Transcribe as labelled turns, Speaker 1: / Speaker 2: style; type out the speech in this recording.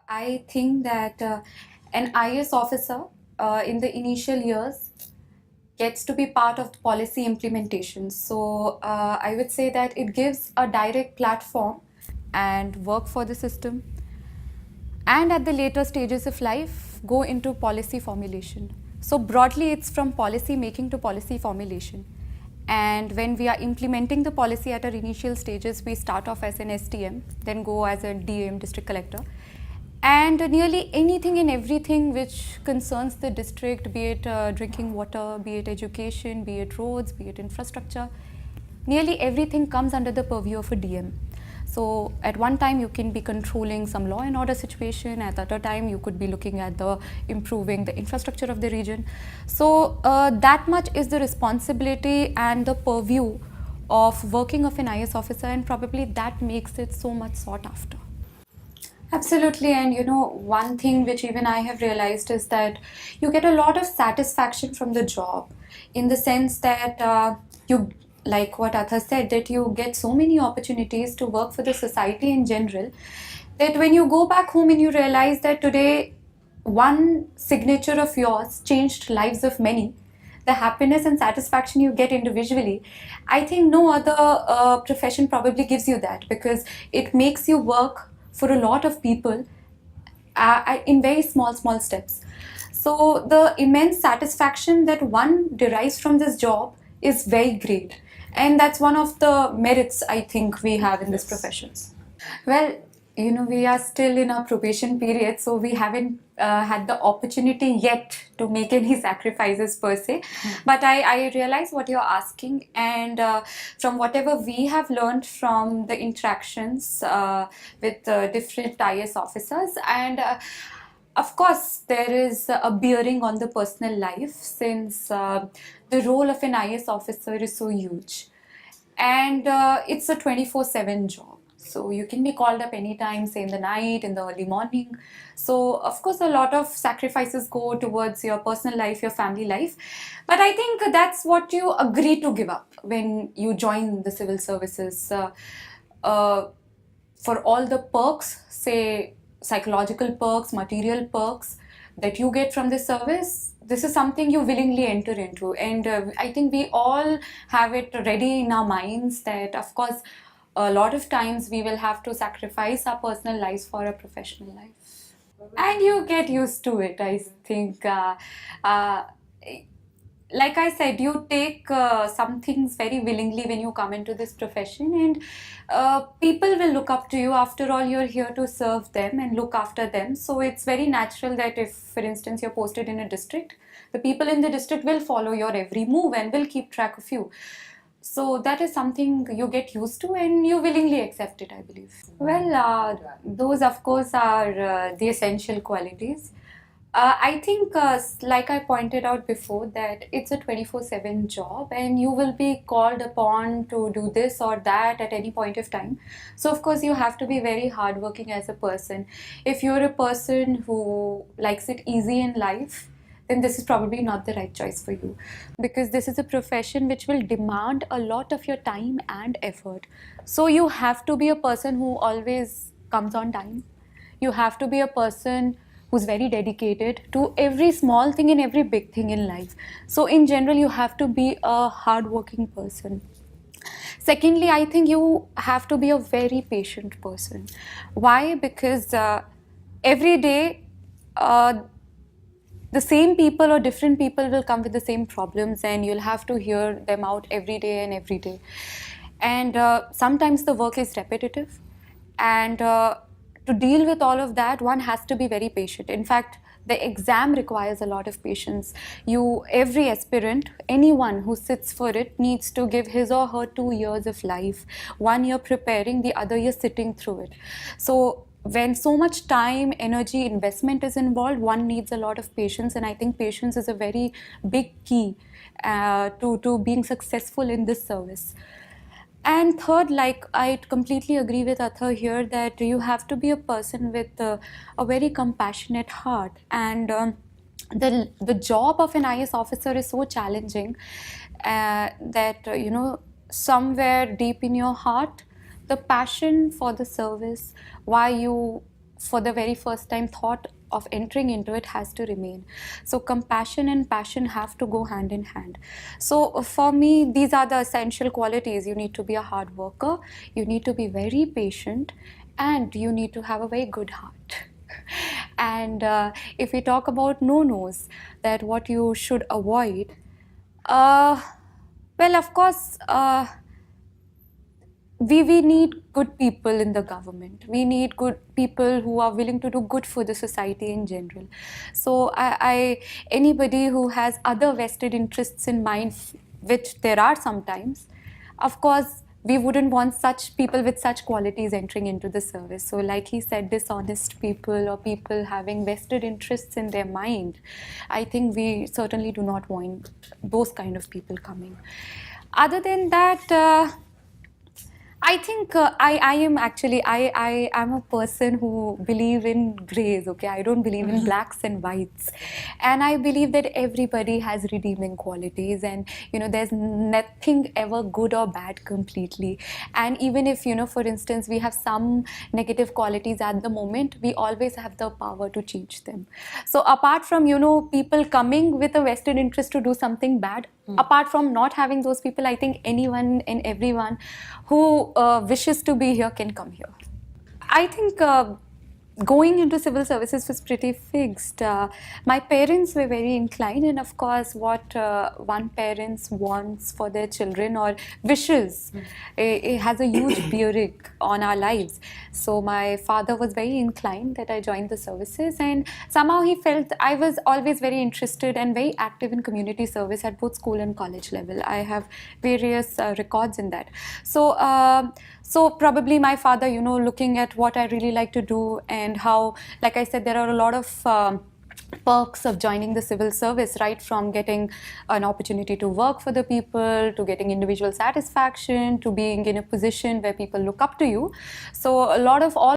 Speaker 1: I think that an IAS officer in the initial years gets to be part of policy implementation. So I would say that it gives a direct platform and work for the system, and at the later stages of life go into policy formulation. So broadly it's from policy making to policy formulation, and when we are implementing the policy at our initial stages, we start off as an STM, then go as a DAM, district collector, and nearly anything and everything which concerns the district, be it drinking water, be it education, be it roads, be it infrastructure, nearly everything comes under the purview of a DM. So at one time you can be controlling some law and order situation, at the other time you could be looking at the improving the infrastructure of the region. So that much is the responsibility and the purview of working of an IS officer, and probably that makes it so much sought after. Absolutely, and one thing which even I have realized is that you get a lot of satisfaction from the job, in the sense that you, like what Atha said, that you get so many opportunities to work for the society in general, that when you go back home and you realize that today one signature of yours changed lives of many, the happiness and satisfaction you get individually, I think no other profession probably gives you that, because it makes you work for a lot of people in very small steps. So the immense satisfaction that one derives from this job is very great, and that's one of the merits I think we have in this profession. Well, we are still in our probation period, so we haven't had the opportunity yet to make any sacrifices per se. But I realize what you're asking, and from whatever we have learned from the interactions with different IS officers, and of course, there is a bearing on the personal life, since the role of an IS officer is so huge. And it's a 24/7 job. So you can be called up anytime, say in the night, in the early morning. So of course, a lot of sacrifices go towards your personal life, your family life. But I think that's what you agree to give up when you join the civil services. For all the perks, say psychological perks, material perks that you get from the service, this is something you willingly enter into. And I think we all have it ready in our minds that, of course, a lot of times we will have to sacrifice our personal lives for a professional life. And you get used to it, I think. Uh, like I said, you take some things very willingly when you come into this profession, and people will look up to you. After all, you're here to serve them and look after them. So it's very natural that if, for instance, you're posted in a district, the people in the district will follow your every move and will keep track of you. So that is something you get used to and you willingly accept it, I believe. Well, those of course are the essential qualities. I think, like I pointed out before, that it's a 24/7 job and you will be called upon to do this or that at any point of time. So, of course, you have to be very hardworking as a person. If you're a person who likes it easy in life, then this is probably not the right choice for you, because this is a profession which will demand a lot of your time and effort. So, you have to be a person who always comes on time. You have to be a person who's very dedicated to every small thing and every big thing in life. So in general, you have to be a hardworking person. Secondly, I think you have to be a very patient person. Why? Because every day, the same people or different people will come with the same problems, and you'll have to hear them out every day and every day. And sometimes the work is repetitive, and to deal with all of that, one has to be very patient. In fact, the exam requires a lot of patience. Every aspirant, anyone who sits for it, needs to give his or her 2 years of life. 1 year preparing, the other year sitting through it. So when so much time, energy, investment is involved, one needs a lot of patience, and I think patience is a very big key to being successful in this service. And third, like I completely agree with Atha here, that you have to be a person with a very compassionate heart. And the job of an IS officer is so challenging that somewhere deep in your heart, the passion for the service, why you for the very first time thought of entering into it has to remain. So compassion and passion have to go hand in hand. So for me, these are the essential qualities. You need to be a hard worker, you need to be very patient, and you need to have a very good heart. And if we talk about no-nos, that what you should avoid, uh, well, of course, we need good people in the government. We need good people who are willing to do good for the society in general. So anybody who has other vested interests in mind, which there are sometimes, of course, we wouldn't want such people with such qualities entering into the service. So like he said, dishonest people or people having vested interests in their mind, I think we certainly do not want those kind of people coming. Other than that, I think I am actually I am a person who believe in grays. Okay, I don't believe in blacks and whites, and I believe that everybody has redeeming qualities, and there's nothing ever good or bad completely. And even if for instance, we have some negative qualities at the moment, we always have the power to change them. So apart from people coming with a vested interest to do something bad, apart from not having those people, I think anyone and everyone who wishes to be here can come here. I think going into civil services was pretty fixed. My parents were very inclined, and of course, what one parents wants for their children or wishes, it has a huge bearing on our lives. So my father was very inclined that I joined the services, and somehow he felt I was always very interested and very active in community service at both school and college level. I have various records in that. So probably my father, looking at what I really like to do and how, like I said, there are a lot of perks of joining the civil service, right from getting an opportunity to work for the people, to getting individual satisfaction, to being in a position where people look up to you. So a lot of all